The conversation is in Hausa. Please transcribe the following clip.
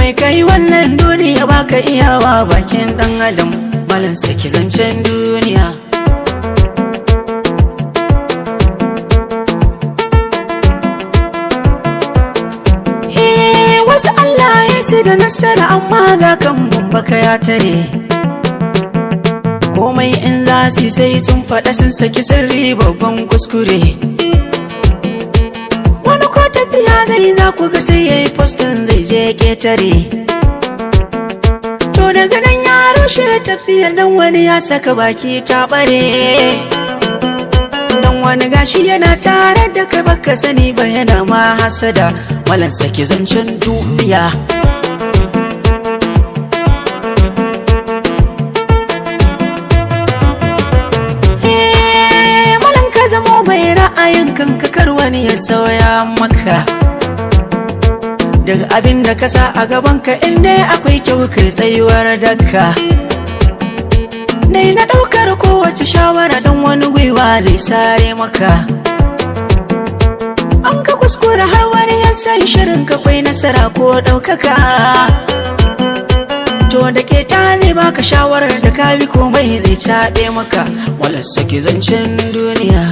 me kai wannan duniya baka iyawa bakin dan adam malan saki zancen duniya. Wasu Allah ya su da nasara amma ga kan baka ya tare, komai in za su sai sun faɗa sun saki sirri babban kuskure. Wani ko tafiya zai za ku ga sai yayi postin zai je ketare, to daga nan ya rushe tafiyar dan wani ya saka baki ta bare. Dan wani gashi yana tare da kai baka sani ba yana ma hasada, malan saki zancen duniya. Malan ka zamo mai ra'ayin kanka kar wani ya sauya maka, daga abin da ka sa a gabanka inda akwai kyau kai tsayuwar daka. Dai na ɗaukar kowace shawara don wani gwiwa zai sare maka, an ka kuskura har wani ya san shirin ka kwai nasara ko ɗaukaka. To da ke ta zai baka shawarar da ka bi komai zai caɓe maka, malan saki zancen duniya.